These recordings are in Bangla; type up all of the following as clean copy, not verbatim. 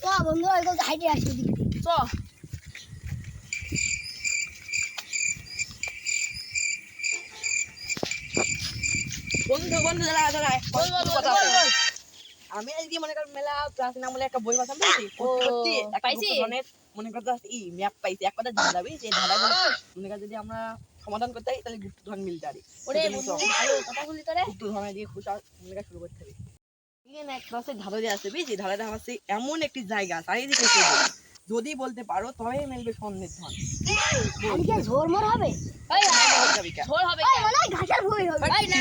তো বন্ধু একটু হাইটে আসি দিকে চ বন্ধু বন্ধু দাঁড়া দাঁড়া আমি আজকে মনে কর মেলা প্রাচীনা বলে একটা বই বাঁচাম পেয়েছি পাইছি ধরনের মনে করতে ই ম্যাপ পাইছি এক কথা ধাঁধা পেয়েছি ধাঁধাগুলো মনে কর যদি আমরা সমাধান করতে পারি তাহলে গুপ্তধন মিলতে পারে ওরে বন্ধু ভালো কথা বলি তোরে গুপ্তধন দিয়ে খুশা মনে কর শুরু করতে হবে এখানে এক পাশে ধাঁধা দিয়ে আছে বুঝছি ধাঁধাটা হচ্ছে এমন একটি জায়গা চারিদিকে যদি বলতে পারো তবেই মিলবে স্বর্ণের ধন আজকে ঝোরমোর হবে এই ঝোর হবে এই মানে ঘাসের ভুঁই হবে এই না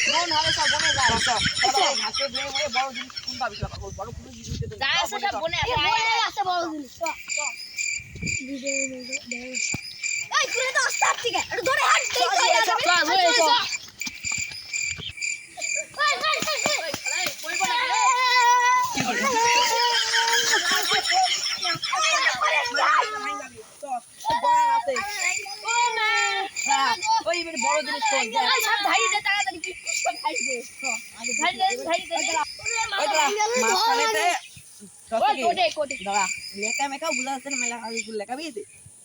কোন হবে সব বনে যায় সব ঘাসে দিয়ে বড় বড় জিনিস কোন পাবি বড় কোন জিনিস দিতে যা আছে সব বনে আছে বড় জিনিস এই তুই তো আস্তে আস্তে একটু ধরে হাত দে বড় জিনিস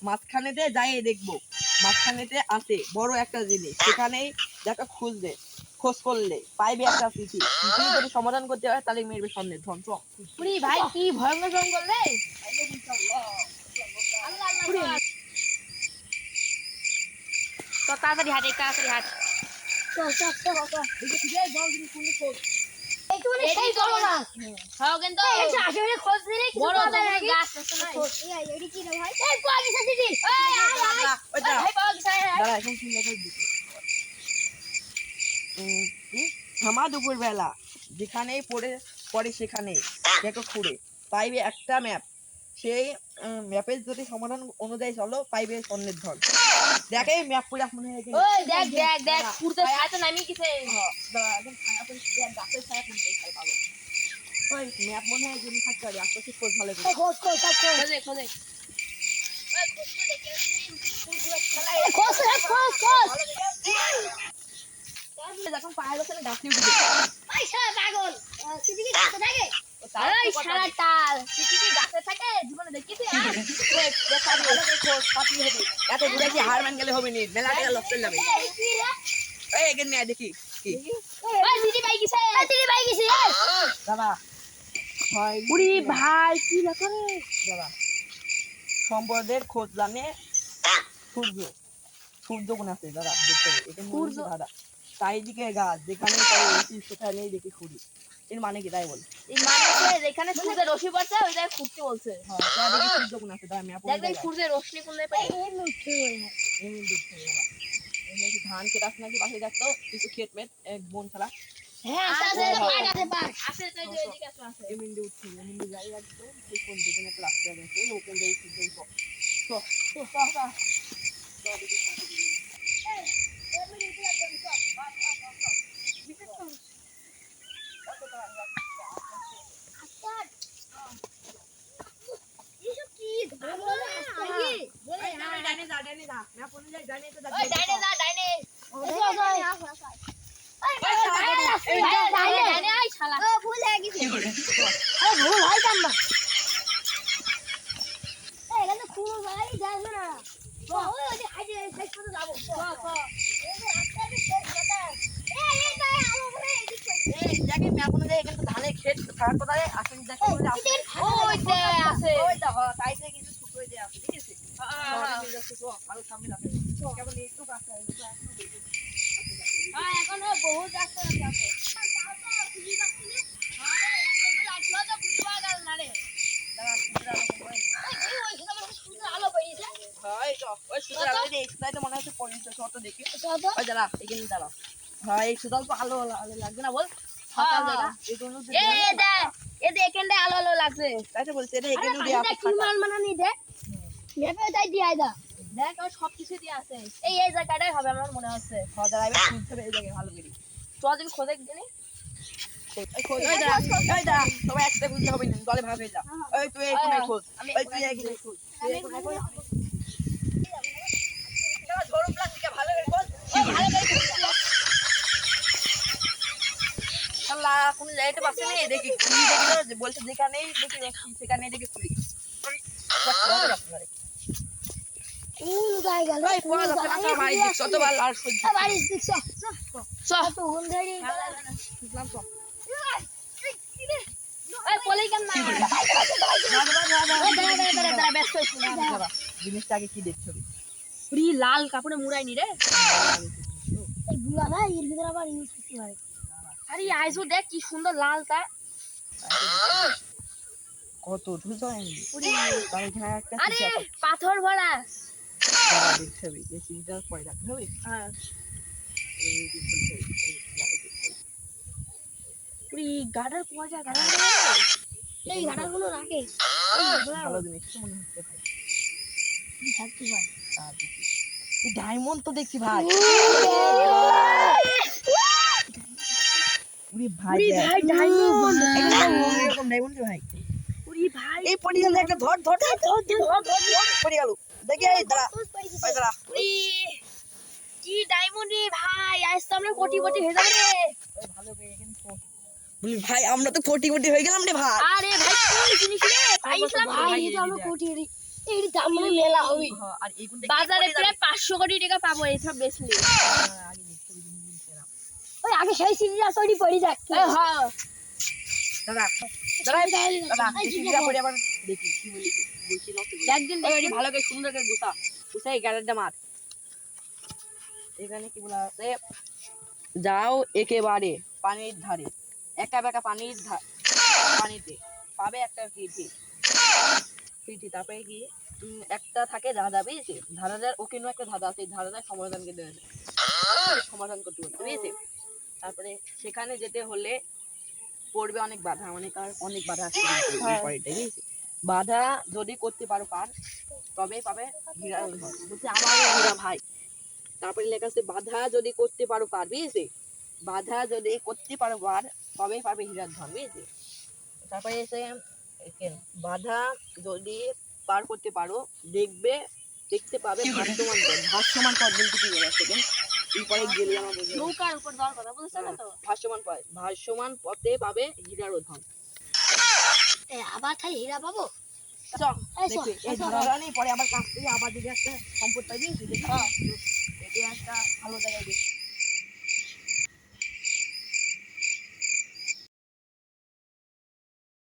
মাঝখানেতে যাই দেখবো মাঝখানেতে আছে বড় একটা জিনিস সেখানেই দেখা খুঁজবে খোঁজ করলে পাইবে একটা চিঠি যদি সমাধান করতে হয় তাহলে মেরবে স্বর্ণের ধন ভাই কি ভয়ঙ্কর জঙ্গল রে তো তাড়াতাড়ি হাট একটু মানে সেই বড় না হ্যাঁ কিন্তু এই আসলে খোঁজ দিলে কিছু বড় পাওয়া যায় গাছ আছে না এই এডি কি রে ভাই এই পাওয়া গেছে দিদি ওই পাওয়া গেছে দাঁড়া এখন কি লেখা দিতে থামা দুপুর বেলা যেখানেই পড়ে সেখানেই দেখো খুঁড়ে পাইবে একটা ম্যাপ সেই ম্যাপের যদি সমাধান অনুযায়ী চলো পাইবে স্বর্ণের ধন দেখে ম্যাপ পুরা মনে হয় ওই দেখ পুরতে ছায়াতে নামি গেছে দাঁড়া একদম ছায়া করে দেখ গাছের ছায়া কোনটা খেল পাবে ওই ম্যাপ মনে হয় যদি থাকতে পারে আস্তে খোঁজ ভালো করে খোঁজ খোঁজে যখন পায়ে গেছে গাছে উঠে ওই শালা পাগল সিদিকে গাছে থাকে ওই শালা টাল সিদিকে গাছে থাকে জীবনে দেখিছি এত দূরে কি হার মান গেলে হবে নি মেলা টাকা লস চলে যাবে এই এখানে নিয়ে দেখি কি ওই দিদি ভাই গেছে দাদা ভাই উড়ি ভাই কি লেখা রে দাদা সম্পদের খোঁজ জানে সূর্য কোন আছে দাদা দেখতে হবে এটা সূর্য দাদা চারিদিকে গাছ যেখানে সেখানেই দেখি খুঁড়ি এর মানে কি তাই বল এই মানে যেখানে সূর্যের রশ্মি পড়ছে ওই জায়গায় খুঁজতে বলছে হ্যাঁ চারিদিকে সূর্য কোন আছে দাদা আমি আপনাদের দেখ সূর্যের রশ্মি কোন জায়গায় পাই এই দেখতে দাদা এই ধান কেটাস নাকি পাশে দেখতো কিছু ক্ষেত মেট এক বন ছাড়া হ্যাঁ আছে তাই যে এদিকে আছে এমনি উঠছি এমনি যাই একদম এই কোন দিকে একটা রাস্তা আছে ওখান দিয়ে সূর্য তো ধানের ক্ষেত খারাপ কথা আসেন দেখো আছে ওই দেখো সাইডে কিছু শুকনো দিয়ে আছে ঠিক আছে আরো সামনে রাখে কেবল একটু কাছে এখনো বহুত রাস্তা আছে মনে হচ্ছে দেখি দাঁড়া হয় সুদাল তো আলো লাগবে না বল আলো আলো লাগছে তাই তো বলছি এটা এখানে দিয়ে দেখ সবকিছু দিয়ে আছে এই জায়গাটাই হবে আমার মনে হচ্ছে এই জায়গায় ভালো করি চদিন খোঁজে দিনে সবাই একটা বুঝতে হবে না দলে ভাগ হয়ে যা ওই তুই এখানে খোঁজ তুই এখানে খোঁজ ধরো প্লাস্টিকে ভালো করে খোঁজ ভালো করে কোনো জায়গাতে পাচ্ছে না দেখি খুলি দেখি তো, যে বলছে যেখানেই দেখি সেখানেই দেখি খুলি কোন গায়ে গেল ভাই পড়া যাচ্ছে না ভাই যতবার আর সহ্য বাড়ি দিছ তো কোন গাড়ি বুঝলাম তো এই পলাই কেন না দাঁড়া ব্যস্ত হইছ না জিনিসটা আগে কি দেখছো পুরি লাল কাপড়ে মুড়াইনি রে এই বুলা ভাই এর ভিতরে আবার ইউজ করতে পারে আরে আইসো দেখ কি সুন্দর লালটা কত ধুলো তার এখানে একটা আরে পাথর ভরা দেখতে হবে এই সিজটা পরে রাখতে হবে হ্যাঁ পুরি গাডার পাওয়া যায় গাডার এই গাডারগুলো রাখে ভালো জিনিস তো মনে হচ্ছে ভাই কি থাকতে পারে এই ডায়মন্ড তো দেখছি ভাই উরি ভাই ভাই ডায়মন্ড এরকম ডায়মন্ড ভাই পুরি ভাই এই পড়ে গেল একটা ধর পড়ে গেল দেখি এই দাঁড়া ওই দাঁড়া পুরি কি ডায়মন্ড রে ভাই আজ তো আমরা কোটি হয়ে যাবে রে ভালো করে এখানে বলি ভাই আমরা তো কোটি হয়ে গেলাম রে ভাই আরে ভাই কোন জিনিস রে পাইছিলাম ভাই এই তো আমরা কোটি এই দাম মানে মেলা হবে আর এই কোন বাজারে প্রায় 500 কোটি টাকা পাবো এই সব বেচলে আগে দেখতে হবে জিনিসটা ওই আগে সেই সিরিয়াস ওইটি পড়ি যাক হ্যাঁ দাঁড়া দাঁড়া এই সিজটা পড়ে আবার দেখি কি বলছি না কি একদিন বলি ভালো করে সুন্দর করে গুছাই গ্যারেজটা মার এখানে কি বলা আছে যাও একেবারে পানির ধারে একা বেকা পানিতে পাবে একটা পিঠি তারপরে কি একটা থাকে ধাঁধা বুঝেছি ধাঁধার ওখানেও একটা ধাঁধা আছে ধাঁধার সমাধানকে দেওয়া সমাধান করতে বলতে বুঝেছি তারপরে সেখানে যেতে হলে পড়বে অনেক বাধা অনেক বাধা আসছে বুঝেছি বাধা যদি করতে পারো পার তবেই পাবে হীরা বলছে আমারও হীরা ভাই তারপরে লেখা আছে বাধা যদি করতে পারো পার বুঝেছি বাধা যদি করতে পারো পার তবেই পাবে হীরার ধন বুঝেছি তারপরে এসে বাধা যদি পার করতে পারো দেখতে পাবে ভাসমান পথ বলতে কি বলা সেকেন্ড এরপরে গেলে আমার বুঝে নৌকার উপর যাওয়ার কথা বলছ না তো ভাসমান পথে পাবে হীরার ধন এ আবার খালি হীরা পাবো চল দেখি এই ধারা নেই পরে আবার কাজ করি আবার যদি একটা সম্পদ পাই দেখি এটা একটা ভালো জায়গায় দেখি